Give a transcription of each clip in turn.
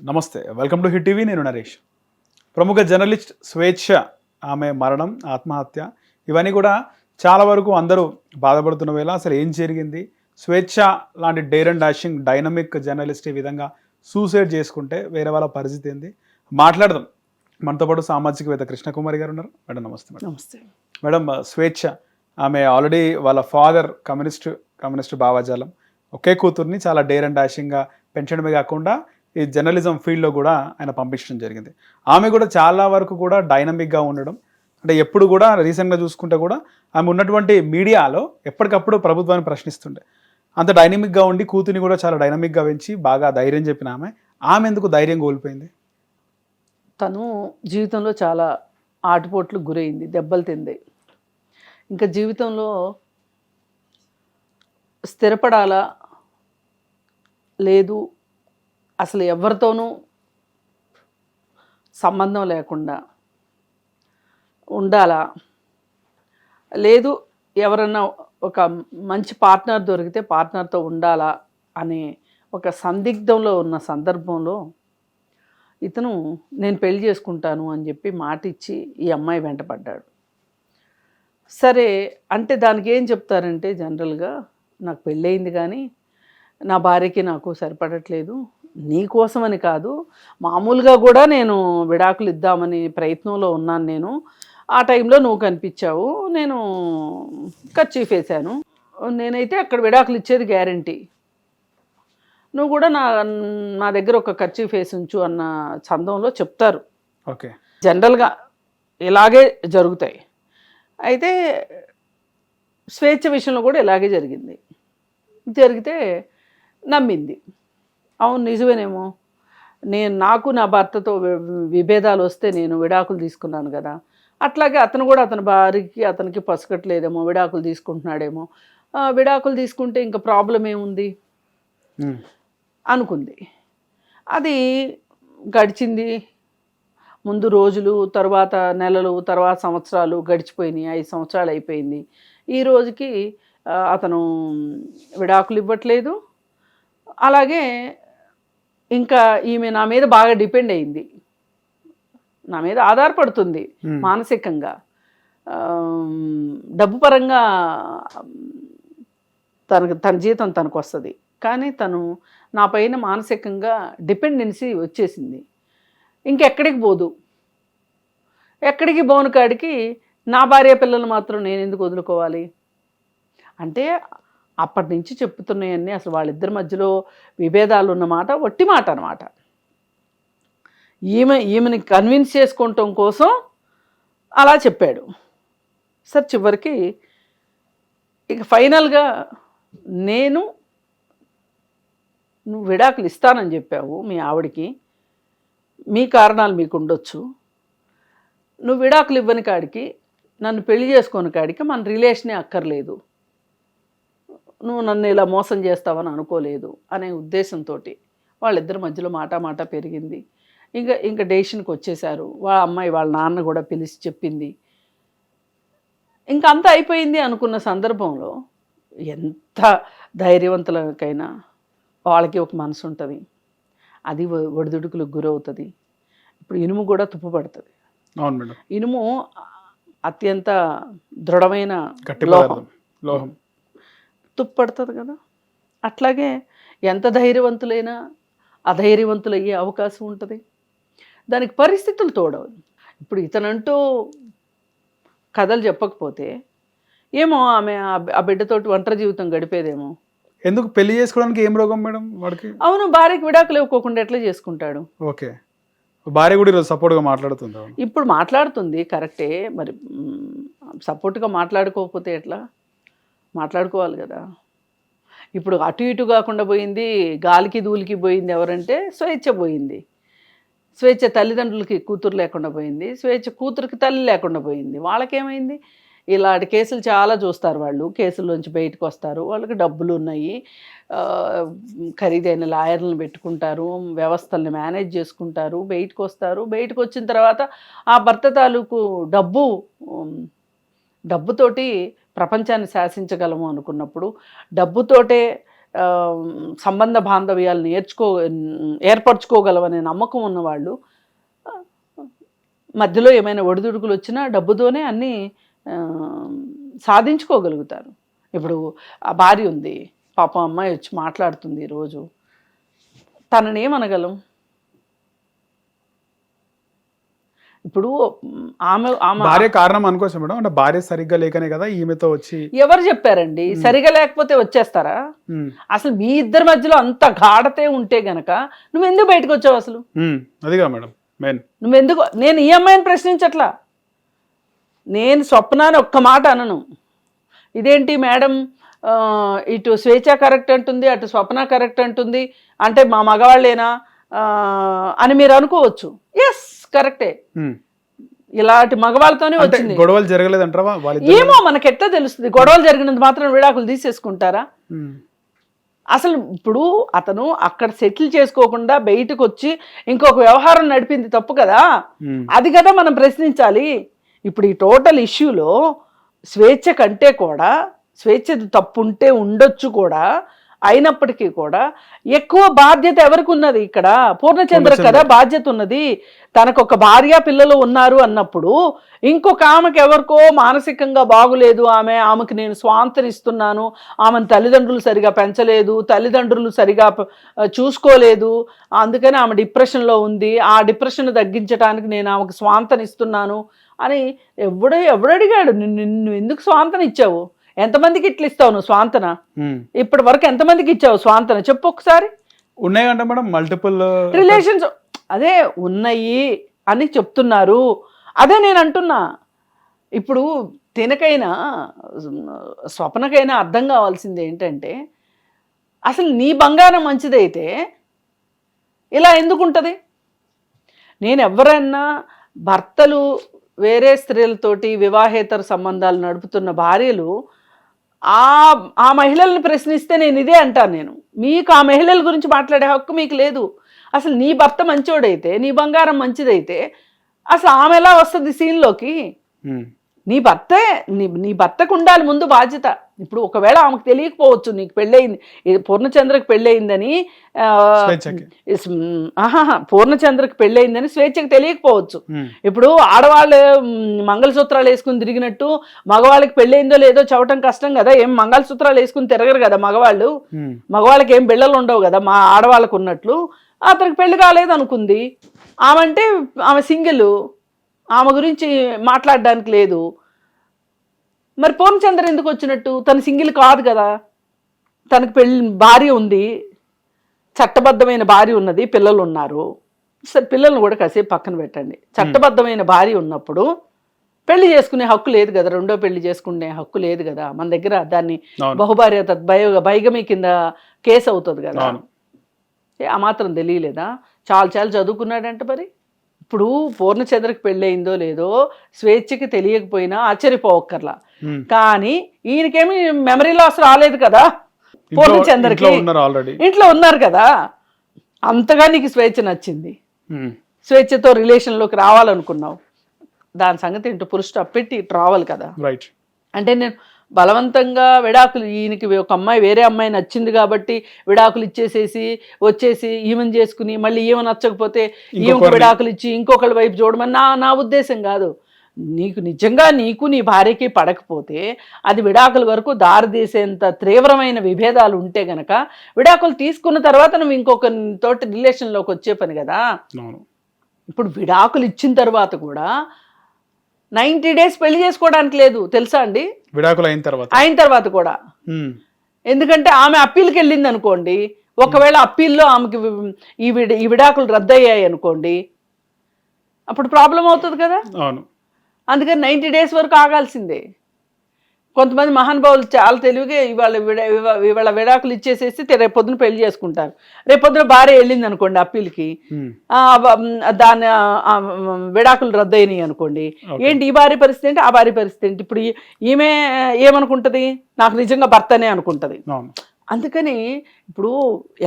నమస్తే, welcome to hit TV. నేను నరేష్. ప్రముఖ జర్నలిస్ట్ స్వేచ్ఛ ఆమె మరణం, ఆత్మహత్య, ఇవన్నీ కూడా చాలా వరకు అందరూ బాధపడుతున్న వేళ అసలు ఏం జరిగింది, స్వేచ్ఛ లాంటి dare and dashing dynamic journalist ఈ విధంగా సూసైడ్ చేసుకుంటే వేరే వాళ్ళ పరిస్థితి ఏంది మాట్లాడదాం. మనతో పాటు సామాజికవేత్త కృష్ణకుమారి గారు ఉన్నారు. మేడం నమస్తే. మేడం నమస్తే. మేడం, స్వేచ్ఛ ఆమె ఆల్రెడీ వాళ్ళ ఫాదర్ కమ్యూనిస్ట్ భావజాలం, ఒకే కూతుర్ని చాలా డేర్ అండ్ డాషింగ్గా పెంచడమే కాకుండా ఈ జర్నలిజం ఫీల్డ్లో కూడా ఆయన పంపించడం జరిగింది. ఆమె కూడా చాలా వరకు కూడా డైనమిక్గా ఉండడం, అంటే ఎప్పుడు కూడా రీసెంట్గా చూసుకుంటే కూడా ఆమె ఉన్నటువంటి మీడియాలో ఎప్పటికప్పుడు ప్రభుత్వాన్ని ప్రశ్నిస్తుండే. అంత డైనమిక్గా ఉండి కూతురిని కూడా చాలా డైనమిక్గా పెంచి బాగా ధైర్యం చెప్పిన ఆమె ఎందుకు ధైర్యం కోల్పోయింది? తను జీవితంలో చాలా ఆటుపోట్లకు గురైంది, దెబ్బలు తింది. ఇంకా జీవితంలో స్థిరపడాలా లేదు, అసలు ఎవరితోనూ సంబంధం లేకుండా ఉండాలా లేదు, ఎవరన్నా ఒక మంచి పార్ట్నర్ దొరికితే పార్ట్నర్తో ఉండాలా అనే ఒక సందిగ్ధంలో ఉన్న సందర్భంలో ఇతను నేను పెళ్లి చేసుకుంటాను అని చెప్పి మాట ఇచ్చి ఈ అమ్మాయి వెంటపడ్డాడు. సరే అంటే దానికి ఏం చెప్తారంటే, జనరల్గా నాకు పెళ్ళయింది కానీ నా భార్యకి నాకు సరిపడట్లేదు, నీ కోసమని కాదు, మామూలుగా కూడా నేను విడాకులు ఇద్దామని ప్రయత్నంలో ఉన్నాను, నేను ఆ టైంలో నువ్వు కనిపించావు, నేను కర్చీఫ్ వేశాను, నేనైతే అక్కడ విడాకులు ఇచ్చేది గ్యారంటీ, నువ్వు కూడా నా దగ్గర ఒక కర్చీఫ్ వేసి ఉంచు అన్న చందంలో చెప్తారు. ఓకే, జనరల్గా ఇలాగే జరుగుతాయి. అయితే స్వేచ్ఛ విషయంలో కూడా ఇలాగే జరిగితే నమ్మింది. అవును నిజమేనేమో, నాకు నా భర్తతో విభేదాలు వస్తే నేను విడాకులు తీసుకున్నాను కదా, అట్లాగే అతను కూడా అతని భార్యకి అతనికి పసగట్లేదేమో, విడాకులు తీసుకుంటున్నాడేమో, విడాకులు తీసుకుంటే ఇంకా ప్రాబ్లం ఏముంది అనుకుంది. అది గడిచింది. ముందు రోజులు, తర్వాత నెలలు, తర్వాత సంవత్సరాలు గడిచిపోయినాయి. 5 సంవత్సరాలు అయిపోయింది. ఈ రోజుకి అతను విడాకులు ఇవ్వట్లేదు. అలాగే ఇంకా ఈమె నా మీద బాగా డిపెండ్ అయింది, నా మీద ఆధారపడుతుంది మానసికంగా. డబ్బు పరంగా తన జీతం తనకు వస్తుంది, కానీ తను నా పైన మానసికంగా డిపెండెన్సీ వచ్చేసింది. ఇంకెక్కడికి పోదు. ఎక్కడికి పోను కాడికి నా భార్య పిల్లలు మాత్రం నేను ఎందుకు వదులుకోవాలి అంటే, అప్పటి నుంచి చెప్తున్నాయన్నీ అసలు వాళ్ళిద్దరి మధ్యలో విభేదాలు ఉన్నమాట వట్టి మాట అనమాట. ఈమెని కన్విన్స్ చేసుకోవటం కోసం అలా చెప్పాడు. సార్ చివరికి ఇక ఫైనల్గా నువ్వు విడాకులు ఇస్తానని చెప్పావు మీ ఆవిడికి, మీ కారణాలు మీకు ఉండొచ్చు, నువ్వు విడాకులు ఇవ్వని కాడికి, నన్ను పెళ్లి చేసుకోని కాడికి మన రిలేషనే అక్కర్లేదు, నువ్వు నన్ను ఇలా మోసం చేస్తావని అనుకోలేదు అనే ఉద్దేశంతో వాళ్ళిద్దరి మధ్యలో మాట పెరిగింది. ఇంకా డెసిషన్కి వచ్చేసారు. వాళ్ళ అమ్మాయి వాళ్ళ నాన్న కూడా పిలిచి చెప్పింది. ఇంకా అంతా అయిపోయింది అనుకున్న సందర్భంలో ఎంత ధైర్యవంతులకైనా వాళ్ళకి ఒక మనసు ఉంటుంది, అది ఒడిదుడుకులకు గురవుతుంది. ఇప్పుడు ఇనుము కూడా తుప్పు పడుతుంది. అవును మేడం, ఇనుము అత్యంత దృఢమైన లోహం, తుప్పు పడుతుంది కదా. అట్లాగే ఎంత ధైర్యవంతులైనా అధైర్యవంతులయ్యే అవకాశం ఉంటుంది. దానికి పరిస్థితులు తోడవు. ఇప్పుడు ఇతనంటూ కథలు చెప్పకపోతే ఏమో ఆమె ఆ బిడ్డతోటి ఒంటరి జీవితం గడిపేదేమో. ఎందుకు పెళ్లి చేసుకోవడానికి ఏం రోగం మేడం వాడికి? అవును, భార్యకి విడాకులు ఇవ్వకోకుండా ఎట్లా చేసుకుంటాడు? ఓకే, భార్య కూడా ఈరోజు సపోర్ట్గా మాట్లాడుతుంది. ఇప్పుడు మాట్లాడుతుంది కరెక్టే, మరి సపోర్ట్గా మాట్లాడుకోకపోతే ఎట్లా? మాట్లాడుకోవాలి కదా. ఇప్పుడు అటు ఇటు కాకుండా పోయింది, గాలికి ధూళికి పోయింది ఎవరంటే స్వేచ్ఛ పోయింది. స్వేచ్ఛ తల్లిదండ్రులకి కూతురు లేకుండా పోయింది, స్వేచ్ఛ కూతురికి తల్లి లేకుండా పోయింది. వాళ్ళకేమైంది? ఇలాంటి కేసులు చాలా చూస్తారు వాళ్ళు, కేసుల్లోంచి బయటకు వస్తారు, వాళ్ళకి డబ్బులు ఉన్నాయి, ఖరీదైన లాయర్లను పెట్టుకుంటారు, వ్యవస్థల్ని మేనేజ్ చేసుకుంటారు, బయటకు వస్తారు. బయటకు వచ్చిన తర్వాత ఆ భర్త తాలూకు డబ్బుతోటి ప్రపంచాన్ని శాసించగలము అనుకున్నప్పుడు, డబ్బుతోటే సంబంధ బాంధవ్యాలు ఏర్పరచుకోగలవనే నమ్మకం ఉన్నవాళ్ళు మధ్యలో ఏమైనా ఒడిదుడుకులు వచ్చినా డబ్బుతోనే అన్నీ సాధించుకోగలుగుతారు. ఇప్పుడు ఆ భార్య ఉంది, పాపం అమ్మాయి వచ్చి మాట్లాడుతుంది ఈరోజు, తనని ఏమనగలం? ఇప్పుడు ఆమె భార్య కారణం అనుకోవచ్చు మేడం, అంటే భార్య సరిగ్గా లేకనే కదా ఈమెతో వచ్చి. ఎవరు చెప్పారండి సరిగా లేకపోతే వచ్చేస్తారా? అసలు మీ ఇద్దరి మధ్యలో అంత గాఢతే ఉంటే గనక నువ్వు ఎందుకు బయటకు వచ్చావు అసలు? అదిగా మేడం మెయిన్. నువ్వెందుకు? నేను ఈ అమ్మాయిని ప్రశ్నించట్లా, నేను స్వప్నాన్ని ఒక్క మాట అనను. ఇదేంటి మేడం ఇటు స్వేచ్ఛ కరెక్ట్ అంటుంది, అటు స్వప్న కరెక్ట్ అంటుంది, అంటే మా మగవాళ్ళేనా అని మీరు అనుకోవచ్చు. ఎస్ కరెక్టే, ఇలాంటి మగవాళ్ళతోనే వచ్చింది. గొడవలు జరగలేదంటారా? ఏమో మనకి ఎట్లా తెలుస్తుంది? గొడవలు జరిగినంత మాత్రం విడాకులు తీసేసుకుంటారా? అసలు ఇప్పుడు అతను అక్కడ సెటిల్ చేసుకోకుండా బయటకు వచ్చి ఇంకొక వ్యవహారం నడిపింది తప్పు కదా, అది కదా మనం ప్రశ్నించాలి. ఇప్పుడు ఈ టోటల్ ఇష్యూలో స్వేచ్ఛ కంటే కూడా, స్వేచ్ఛ తప్పు ఉంటే ఉండొచ్చు కూడా, అయినప్పటికీ కూడా ఎక్కువ బాధ్యత ఎవరికి ఉన్నది? ఇక్కడ పూర్ణచంద్ర కదా బాధ్యత ఉన్నది. తనకు ఒక భార్య పిల్లలు ఉన్నారు అన్నప్పుడు ఇంకొక ఆమెకు ఎవరికో మానసికంగా బాగులేదు, ఆమెకు నేను స్వాంతన ఇస్తున్నాను, ఆమెను తల్లిదండ్రులు సరిగా పెంచలేదు, తల్లిదండ్రులు సరిగా చూసుకోలేదు, అందుకని ఆమె డిప్రెషన్లో ఉంది, ఆ డిప్రెషన్ తగ్గించడానికి నేను ఆమెకు స్వాంతన ఇస్తున్నాను అని ఎవడడిగాడు? నిన్ను ఎందుకు స్వాంతన ఇచ్చావు? ఎంతమందికి ఇట్లా ఇస్తావు నువ్వు స్వాంతన? ఇప్పటి వరకు ఎంతమందికి ఇచ్చావు స్వాంతన చెప్పు ఒకసారి. ఉన్నాయంట మేడం మల్టిపుల్ రిలేషన్స్, అదే ఉన్నాయి అని చెప్తున్నారు. అదే నేను అంటున్నా. ఇప్పుడు తినకైనా స్వప్నకైనా అర్థం కావాల్సింది ఏంటంటే, అసలు నీ బంగారం మంచిదైతే ఇలా ఎందుకుంటుంది? నేను ఎవరైనా భర్తలు వేరే స్త్రీలతోటి వివాహేతర సంబంధాలు నడుపుతున్న భార్యలు ఆ మహిళల్ని ప్రశ్నిస్తే నేను ఇదే అంటాను. నేను మీకు ఆ మహిళల గురించి మాట్లాడే హక్కు మీకు లేదు. అసలు నీ భర్త మంచోడైతే, నీ బంగారం మంచిదైతే అసలు ఆమె ఎలా వస్తుంది సీన్లోకి? నీ భర్తకు ఉండాలి ముందు బాధ్యత. ఇప్పుడు ఒకవేళ ఆమెకు తెలియకపోవచ్చు నీకు పెళ్ళయింది, పూర్ణచంద్రకి పెళ్ళయిందని, పూర్ణచంద్రకి పెళ్ళయిందని స్వేచ్ఛకి తెలియకపోవచ్చు. ఇప్పుడు ఆడవాళ్ళు మంగళసూత్రాలు వేసుకుని తిరిగినట్టు మగవాళ్ళకి పెళ్ళయిందో లేదో చెప్పడం కష్టం కదా. ఏం మంగళసూత్రాలు వేసుకుని తిరగరు కదా మగవాళ్ళు, మగవాళ్ళకి ఏం బిళ్ళలు ఉండవు కదా మా ఆడవాళ్ళకు ఉన్నట్లు. అతనికి పెళ్లి కాలేదు అనుకుంది, ఆమె సింగిల్, ఆమె గురించి మాట్లాడడానికి లేదు. మరి పూర్ణచంద్ర ఎందుకు వచ్చినట్టు? తను సింగిల్ కాదు కదా, తనకు భార్య ఉంది, చట్టబద్ధమైన భార్య ఉన్నది, పిల్లలు ఉన్నారు. సరే పిల్లల్ని కూడా కాసేపు పక్కన పెట్టండి. చట్టబద్ధమైన భార్య ఉన్నప్పుడు పెళ్లి చేసుకునే హక్కు లేదు కదా, రెండో పెళ్లి చేసుకునే హక్కు లేదు కదా మన దగ్గర. దాన్ని బహుభార్య బైగమి కింద కేసు అవుతుంది కదా. ఆ మాత్రం తెలియలేదా? చాలా చదువుకున్నాడంట. మరి ఇప్పుడు పూర్ణచంద్రకి పెళ్ళయిందో లేదో స్వేచ్ఛకి తెలియకపోయినా ఆశ్చర్యపోవక్కర్లా. కానీ ఈయనకేమి మెమరీ లాస్ రాలేదు కదా, పూర్ణచంద్రకి ఇంట్లో ఉన్నారు కదా. అంతగా నీకు స్వేచ్ఛ నచ్చింది, స్వేచ్ఛతో రిలేషన్లోకి రావాలనుకున్నావు, దాని సంగతి ఇంటూ పురుష పెట్టి రావాలి కదా. అంటే నేను బలవంతంగా విడాకులు, ఈయనకి ఒక అమ్మాయి వేరే అమ్మాయి నచ్చింది కాబట్టి విడాకులు ఇచ్చేసేసి వచ్చేసి ఈమెను చేసుకుని మళ్ళీ ఈమె నచ్చకపోతే ఈమెకు విడాకులు ఇచ్చి ఇంకొకళ్ళ వైపు చూడమని నా ఉద్దేశం కాదు. నీకు నిజంగా నీకు నీ భార్యకి పడకపోతే అది విడాకుల వరకు దారితీసేంత తీవ్రమైన విభేదాలు ఉంటే గనక విడాకులు తీసుకున్న తర్వాత నువ్వు ఇంకొక తోటి రిలేషన్లోకి వచ్చే పని కదా. ఇప్పుడు విడాకులు ఇచ్చిన తర్వాత కూడా 90 days పెళ్లి చేసుకోవడానికి లేదు తెలుసా అండి, విడాకులు అయిన తర్వాత కూడా. ఎందుకంటే ఆమె అప్పీల్కి వెళ్ళింది అనుకోండి, ఒకవేళ అప్పీల్లో ఆమెకి ఈ విడాకులు రద్దయ్యాయి అనుకోండి, అప్పుడు ప్రాబ్లం అవుతుంది కదా. అందుకని 90 days వరకు ఆగాల్సిందే. కొంతమంది మహానుభావులు చాలా తెలివిగా ఇవాళ విడాకులు ఇచ్చేసేసి రేపొద్దున పెళ్లి చేసుకుంటారు. రేపొద్దున భార్య వెళ్ళింది అనుకోండి అప్పీల్కి, దాని విడాకులు రద్దయినాయి అనుకోండి, ఏంటి ఈ భార్య పరిస్థితి ఏంటి, ఆ భార్య పరిస్థితి ఏంటి? ఇప్పుడు ఈమె ఏమనుకుంటది? నాకు నిజంగా భర్తనే అనుకుంటది. అందుకని ఇప్పుడు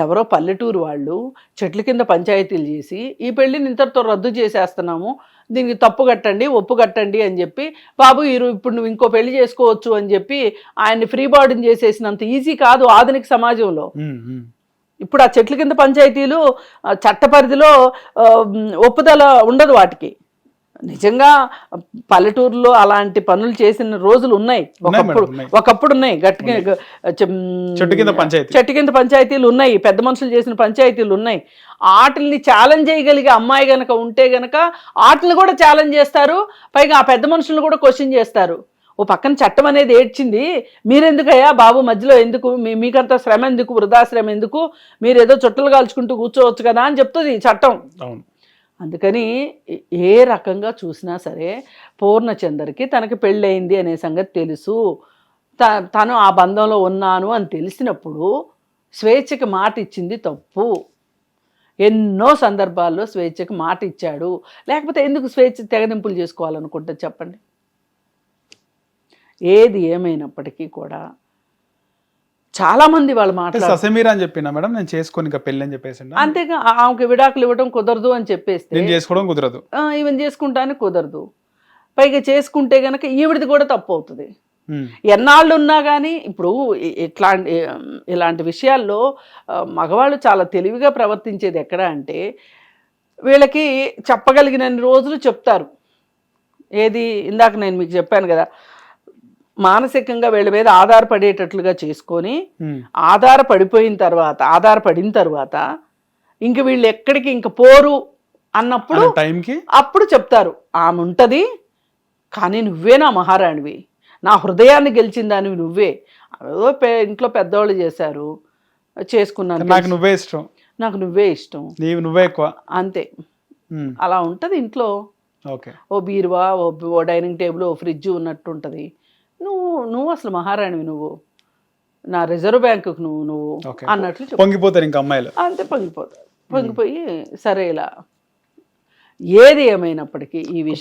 ఎవరో పల్లెటూరు వాళ్ళు చెట్ల కింద పంచాయతీలు చేసి ఈ పెళ్ళిని ఇంతటితో రద్దు చేసేస్తున్నాము, దీనికి తప్పు కట్టండి, ఒప్పు కట్టండి అని చెప్పి, బాబు ఇప్పుడు నువ్వు ఇంకో పెళ్లి చేసుకోవచ్చు అని చెప్పి ఆయన్ని ఫ్రీ బార్డన్ చేసేసినంత ఈజీ కాదు ఆధునిక సమాజంలో. ఇప్పుడు ఆ చెట్ల కింద పంచాయతీలు చట్ట పరిధిలో ఒప్పుదల ఉండదు వాటికి. నిజంగా పల్లెటూరులో అలాంటి పనులు చేసిన రోజులు ఉన్నాయి, ఒకప్పుడు ఉన్నాయి. గట్టిగా చెట్టు కింద పంచాయతీలు ఉన్నాయి, పెద్ద మనుషులు చేసిన పంచాయతీలు ఉన్నాయి. వాటిని ఛాలెంజ్ చేయగలిగే అమ్మాయి గనక ఉంటే గనక వాటిని కూడా ఛాలెంజ్ చేస్తారు, పైగా ఆ పెద్ద మనుషులను కూడా క్వశ్చన్ చేస్తారు. ఓ పక్కన చట్టం అనేది ఏడ్చింది, మీరెందుకయ్యా బాబు మధ్యలో ఎందుకు, మీకంత శ్రమ ఎందుకు, వృధాశ్రమ ఎందుకు, మీరేదో చుట్టలు కాల్చుకుంటూ కూర్చోవచ్చు కదా అని చెప్తుంది చట్టం. అందుకని ఏ రకంగా చూసినా సరే పూర్ణచందర్కి తనకి పెళ్ళయింది అనే సంగతి తెలుసు, తను ఆ బంధంలో ఉన్నాను అని తెలిసినప్పుడు స్వేచ్ఛకి మాట ఇచ్చింది తప్పు. ఎన్నో సందర్భాల్లో స్వేచ్ఛకి మాట ఇచ్చాడు, లేకపోతే ఎందుకు స్వేచ్ఛ తెగదింపులు చేసుకోవాలనుకుంటే చెప్పండి. ఏది ఏమైనప్పటికీ కూడా చాలా మంది వాళ్ళు మాట్లాడారు అని చెప్పినా మేడం, నేను చేసుకొని పెళ్ళి అని చెప్పేసి, అంతేగా ఆమెకి విడాకులు ఇవ్వడం కుదరదు అని చెప్పేస్తే చేసుకోవడం కుదరదు, ఈవెన్ చేసుకుంటానే కుదరదు. పైగా చేసుకుంటే గనక ఈవిడిది కూడా తప్పు అవుతుంది. ఎన్నాళ్ళు ఉన్నా కానీ ఇప్పుడు ఇలాంటి విషయాల్లో మగవాళ్ళు చాలా తెలివిగా ప్రవర్తించేది ఎక్కడ అంటే, వీళ్ళకి చెప్పగలిగినన్ని రోజులు చెప్తారు. ఏది ఇందాక నేను మీకు చెప్పాను కదా, మానసికంగా వీళ్ళ మీద ఆధారపడేటట్లుగా చేసుకొని ఆధారపడిన తర్వాత ఇంక వీళ్ళు ఎక్కడికి ఇంక పోరు అన్నప్పుడు అప్పుడు చెప్తారు, ఆమె ఉంటది కానీ నువ్వే నా మహారాణివి, నా హృదయాన్ని గెలిచిన దానివి నువ్వే. ఏదో ఇంట్లో పెద్దవాళ్ళు చేశారు, చేసుకున్నాను, నాకు నువ్వే ఇష్టం, నువ్వే ఎక్కువ, అంతే. అలా ఉంటది ఇంట్లో. ఓ బీరువా, ఓ డైనింగ్ టేబుల్, ఓ ఫ్రిడ్జ్ ఉన్నట్టు ఉంటది. నువ్వు అసలు మహారాణివి, నువ్వు నా రిజర్వ్ బ్యాంకుకు నువ్వు అన్నట్లు పొంగిపోతారు ఇంకా అమ్మాయిలు, అంతే పొంగిపోయి సరే ఇలా. ఏది ఏమైనప్పటికీ ఈ విషయం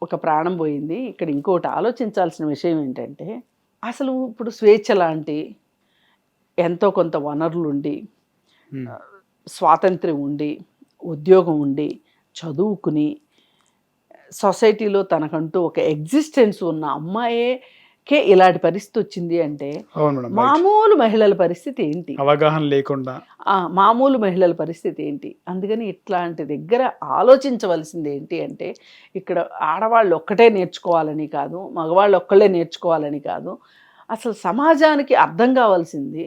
ఒక ప్రాణం పోయింది. ఇక్కడ ఇంకోటి ఆలోచించాల్సిన విషయం ఏంటంటే, అసలు ఇప్పుడు స్వేచ్ఛ లాంటి ఎంతో కొంత వనరులు ఉండి, స్వాతంత్ర్యం ఉండి, ఉద్యోగం ఉండి, చదువుకుని సొసైటీలో తనకంటూ ఒక ఎగ్జిస్టెన్స్ ఉన్న అమ్మాయికే ఇలాంటి పరిస్థితి వచ్చింది అంటే మామూలు మహిళల పరిస్థితి ఏంటి, అవగాహన లేకుండా మామూలు మహిళల పరిస్థితి ఏంటి. అందుకని ఇట్లాంటి దగ్గర ఆలోచించవలసింది ఏంటి అంటే, ఇక్కడ ఆడవాళ్ళు ఒక్కటే నేర్చుకోవాలని కాదు, మగవాళ్ళు ఒక్కళ్ళే నేర్చుకోవాలని కాదు, అసలు సమాజానికి అర్థం కావాల్సింది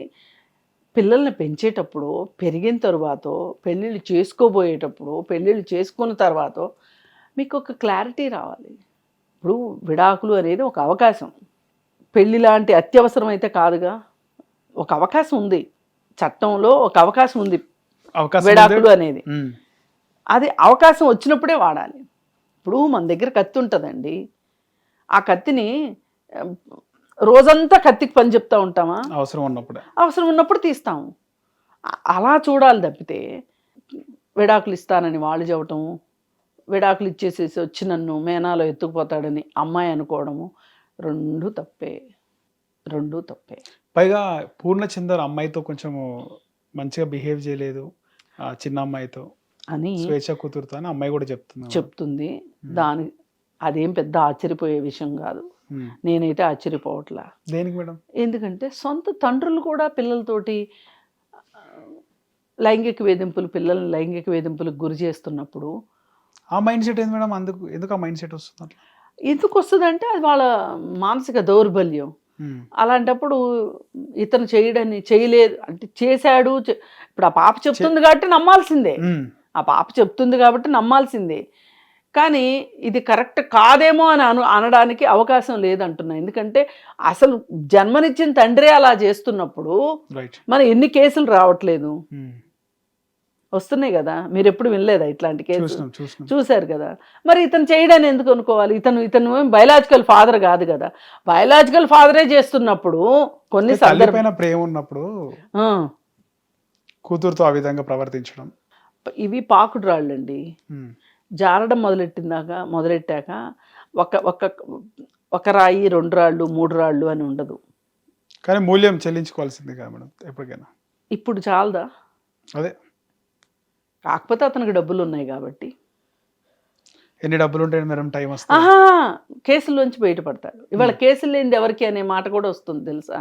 పిల్లల్ని పెంచేటప్పుడు, పెరిగిన తరువాత, పెళ్ళిళ్ళు చేసుకోబోయేటప్పుడు, పెళ్ళిళ్ళు చేసుకున్న తర్వాత మీకు ఒక క్లారిటీ రావాలి. ఇప్పుడు విడాకులు అనేది ఒక అవకాశం, పెళ్లి లాంటి అత్యవసరం అయితే కాదుగా. ఒక అవకాశం ఉంది, చట్టంలో ఒక అవకాశం ఉంది విడాకులు అనేది. అది అవకాశం వచ్చినప్పుడే వాడాలి. ఇప్పుడు మన దగ్గర కత్తి ఉంటుందండి, ఆ కత్తిని రోజంతా కత్తికి పని చెప్తా ఉంటామా? అవసరం ఉన్నప్పుడు తీస్తాము. అలా చూడాలి తప్పితే విడాకులు ఇస్తానని వాళ్ళు చెప్పటము, విడాకులు ఇచ్చేసేసి వచ్చి నన్ను మేనాలో ఎత్తుకుపోతాడని అమ్మాయి అనుకోవడము, రెండు తప్పే. పైగా పూర్ణచందర్ అమ్మాయితో కొంచెం మంచిగా బిహేవ్ చేయలేదు, చిన్న అమ్మాయితో అని, స్వేచ్ఛ కూతురుతో అని అమ్మాయి కూడా చెప్తుంది. అదేం పెద్ద ఆశ్చర్యపోయే విషయం కాదు, నేనైతే ఆశ్చర్యపోవట్లా. దేనికి మేడం? ఎందుకంటే సొంత తండ్రులు కూడా పిల్లలతోటి పిల్లల్ని లైంగిక వేధింపులకు గురి చేస్తున్నప్పుడు ఆ మైండ్ సెట్ ఏంది మేడం? ఎందుకు ఆ మైండ్ సెట్ వస్తుంది? ఎందుకు వస్తుంది అంటే అది వాళ్ళ మానసిక దౌర్బల్యం. అలాంటప్పుడు ఇతను చేయలేదు అంటే చేశాడు. ఇప్పుడు ఆ పాప చెప్తుంది కాబట్టి నమ్మాల్సిందే, కానీ ఇది కరెక్ట్ కాదేమో అని అనడానికి అవకాశం లేదంటున్నా. ఎందుకంటే అసలు జన్మనిచ్చిన తండ్రే అలా చేస్తున్నప్పుడు మన ఎన్ని కేసులు రావట్లేదు, వస్తున్నాయి కదా. మీరు ఎప్పుడు వినలేదా ఇట్లాంటి కేసులు? చూశారు కదా. మరి ఇతను చేయడాన్ని ఎందుకు అనుకోవాలి? ఇతను బయలాజికల్ ఫాదర్ కాదు కదా. బయలాజికల్ ఫాదరే చేస్తున్నప్పుడు కొన్ని సందర్భాల ప్రేమ ఉన్నప్పుడు కూతురుతో ఆ విధంగా ప్రవర్తించడం, ఇవి పాకుడు రాళ్ళండి. జారడం మొదలెట్టాక ఒక రాయి, 2 రాళ్ళు, 3 రాళ్ళు అని ఉండదు. కానీ మూల్యం చెల్లించుకోవాల్సింది కదా మేడం ఎప్పటికైనా. ఇప్పుడు చాలదా? అదే కాకపోతే అతనికి డబ్బులు ఉన్నాయి కాబట్టి. ఎన్ని డబ్బులు ఉంటాయి మేడం, టైం వస్తుంది. ఆహా, కేసుల్లోంచి బయటపడతాడు. ఇవాళ కేసులు లేనిది ఎవరికి అనే మాట కూడా వస్తుంది తెలుసా.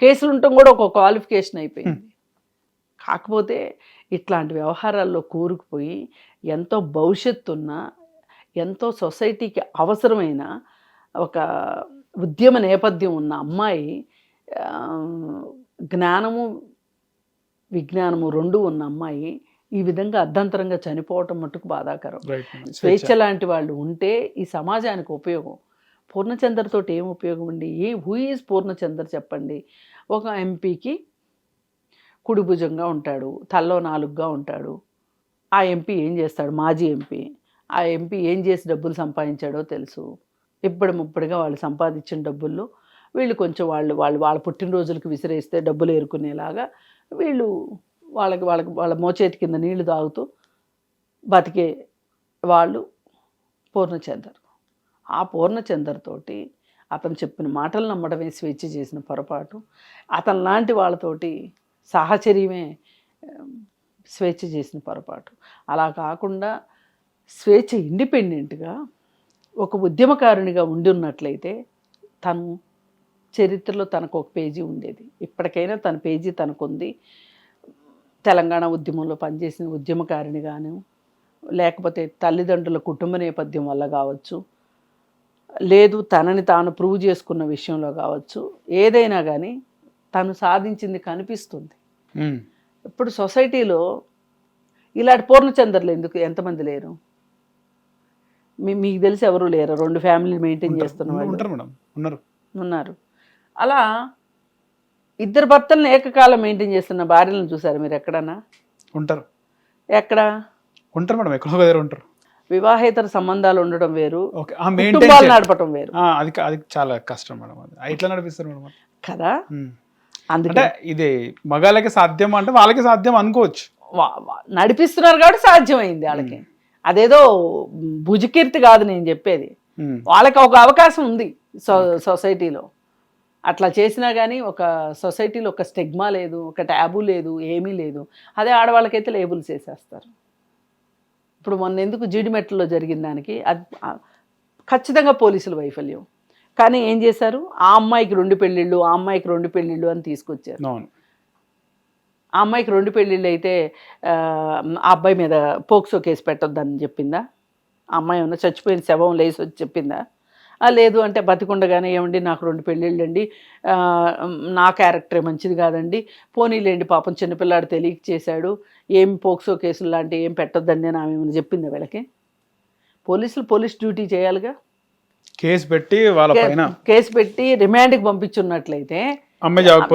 కేసులు ఉండటం కూడా ఒక క్వాలిఫికేషన్ అయిపోయింది. కాకపోతే ఇట్లాంటి వ్యవహారాల్లో కూరుకుపోయి ఎంతో భవిష్యత్తు ఉన్న, ఎంతో సొసైటీకి అవసరమైన ఒక ఉద్యమ నేపథ్యం ఉన్న అమ్మాయి, జ్ఞానము విజ్ఞానము రెండు ఉన్న అమ్మాయి ఈ విధంగా అర్ధంతరంగా చనిపోవటం మట్టుకు బాధాకరం. స్వేచ్ఛ లాంటి వాళ్ళు ఉంటే ఈ సమాజానికి ఉపయోగం. పూర్ణచంద్రతో ఏం ఉపయోగం అండి? హూ ఈజ్ పూర్ణచంద్ర చెప్పండి? ఒక ఎంపీకి కుడి భుజంగా ఉంటాడు, తల్లో నాలుగుగా ఉంటాడు. ఆ ఎంపీ ఏం చేస్తాడు? మాజీ ఎంపీ. ఆ ఎంపీ ఏం చేసి డబ్బులు సంపాదించాడో తెలుసు. ఇప్పటిగా వాళ్ళు సంపాదించిన డబ్బుల్లో వీళ్ళు కొంచెం వాళ్ళ పుట్టినరోజులకు విసిరేస్తే డబ్బులు ఏరుకునేలాగా వీళ్ళు వాళ్ళ మోచేతి కింద నీళ్లు తాగుతూ బతికే వాళ్ళు పూర్ణచందర్. ఆ పూర్ణచందర్తోటి అతను చెప్పిన మాటలు నమ్మడమే స్వేచ్ఛ చేసిన పొరపాటు. అతను లాంటి వాళ్ళతోటి సాహచర్యమే స్వేచ్ఛ చేసిన పొరపాటు. అలా కాకుండా స్వేచ్ఛ ఇండిపెండెంట్గా ఒక ఉద్యమకారునిగా ఉండి ఉన్నట్లయితే తను చరిత్రలో తనకు ఒక పేజీ ఉండేది. ఇప్పటికైనా తన పేజీ తనకుంది. తెలంగాణ ఉద్యమంలో పనిచేసిన ఉద్యమకారినిగాను, లేకపోతే తల్లిదండ్రుల కుటుంబ నేపథ్యం వల్ల కావచ్చు, లేదు తనని తాను ప్రూవ్ చేసుకున్న విషయంలో కావచ్చు, ఏదైనా కానీ తను సాధించింది కనిపిస్తుంది. ఇప్పుడు సొసైటీలో ఇలాంటి పూర్ణచంద్రలు ఎంతమంది లేరు? మీకు తెలిసి ఎవరు లేరు? 2 ఫ్యామిలీలు మెయింటైన్ చేస్తున్న వాళ్ళు ఉన్నారు. అలా 2 భర్తలను ఏకకాలం మెయింటైన్ చేస్తున్న భార్యలను చూసారు మీరు ఎక్కడన్నా? ఉంటారు. ఎక్కడ ఉంటారు మేడం, ఎక్కడో ఉంటారు. వివాహేతర సంబంధాలు ఉండడం వేరు, కుటుంబాలు నడపడం వేరు. అది చాలా కష్టం మేడం. అది ఎట్లా నడిపిస్తారు మేడం కదా? అందుకే ఇది మగాళ్ళకి సాధ్యం అంటే వాళ్ళకి సాధ్యం అనుకోవచ్చు. నడిపిస్తున్నారు కాబట్టి సాధ్యమైంది వాళ్ళకి. అదేదో భుజకీర్తి కాదు నేను చెప్పేది. వాళ్ళకి ఒక అవకాశం ఉంది సొసైటీలో. అట్లా చేసినా కానీ ఒక సొసైటీలో ఒక స్టిగ్మా లేదు, ఒక ట్యాబు లేదు, ఏమీ లేదు. అదే ఆడవాళ్ళకైతే లేబుల్స్ వేసేస్తారు. ఇప్పుడు మొన్న ఎందుకు జీడిమెట్లలో జరిగిన దానికి అది ఖచ్చితంగా పోలీసుల వైఫల్యం. కానీ ఏం చేశారు? ఆ అమ్మాయికి 2 పెళ్ళిళ్ళు, ఆ అమ్మాయికి 2 పెళ్ళిళ్ళు అని తీసుకొచ్చారు. ఆ అమ్మాయికి 2 పెళ్ళిళ్ళు అయితే ఆ అబ్బాయి మీద పోక్సో కేసు పెట్టొద్దని చెప్పిందా? ఆ అమ్మాయి ఏమన్నా చచ్చిపోయిన శవం లేసి వచ్చి చెప్పిందా? లేదు అంటే బతికుండగానే ఏమండి నాకు 2 పెళ్ళిళ్ళు అండి, నా క్యారెక్టరే మంచిది కాదండి, పోనీలేండి పాపం చిన్నపిల్లాడు తెలియక చేశాడు, ఏం పోక్సో కేసులు లాంటివి ఏం పెట్టొద్దండి అని ఆమె ఏమైనా చెప్పిందా వీళ్ళకి? పోలీసులు పోలీస్ డ్యూటీ చేయాలిగా. కేసు పెట్టి రిమాండ్కి పంపించున్నట్లయితే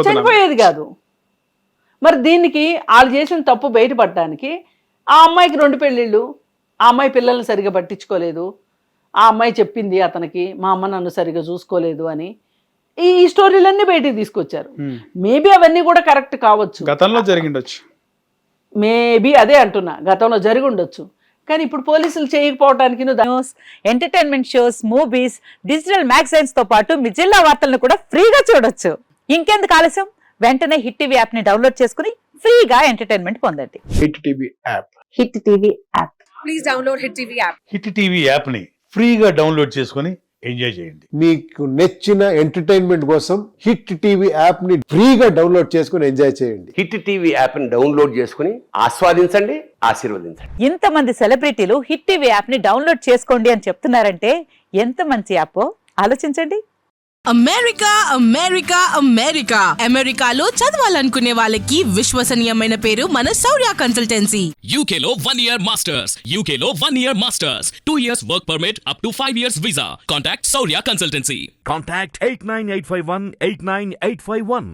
చనిపోయేది కాదు. మరి దీనికి వాళ్ళు చేసిన తప్పు బయటపడటానికి ఆ అమ్మాయికి 2 పెళ్ళిళ్ళు, ఆ అమ్మాయి పిల్లల్ని సరిగా పట్టించుకోలేదు, ఆ అమ్మాయి చెప్పింది అతనికి మా అమ్మ నన్ను సరిగా చూసుకోలేదు అని ఈ స్టోరీలన్నీ బయటికి తీసుకొచ్చారు. మేబీ అవన్నీ కూడా కరెక్ట్ కావచ్చు, గతంలో జరిగిండొచ్చు, మేబీ అదే అంటున్నా, గతంలో జరిగి ఉండొచ్చు. కానీ ఇప్పుడు పోలీసులు చేయకపోవడానికి entertainment shows, movies, digital magazines తో పాటు మీ జిల్లా వార్తలను కూడా ఫ్రీగా చూడొచ్చు. ఇంకెందుకు ఆలస్యం? వెంటనే హిట్ టీవీ యాప్ ని డౌన్లోడ్ చేసుకుని ఫ్రీగా ఎంటర్టైన్మెంట్ పొందండి. Hit TV app. Hit TV app. Please download hit TV app. Hit TV app ని ఫ్రీగా డౌన్లోడ్ చేసుకుని ఎంజాయ్ చేయండి. మీకు నచ్చిన ఎంటర్టైన్మెంట్ కోసం హిట్ టీవీ యాప్ ని ఫ్రీగా డౌన్లోడ్ చేసుకుని ఎంజాయ్ చేయండి. హిట్ టీవీ యాప్ ని డౌన్లోడ్ చేసుకుని ఆస్వాదించండి, ఆశీర్వదించండి. ఇంతమంది సెలబ్రిటీలు హిట్ టీవీ యాప్ ని డౌన్లోడ్ చేసుకోండి అని చెప్తున్నారంటే ఎంత మంచి యాప్ ఆలోచించండి. అమెరికా అమెరికా అమెరికా అమెరికాలో చదవాలనుకునే వాళ్ళకి విశ్వసనీయమైన పేరు మన శౌర్య కన్సల్టెన్సీ. UK లో 1 year masters. UK లో 1 year masters. 2 years work permit up to 5 years visa. Contact Saurya Consultancy. Contact 89851 89851.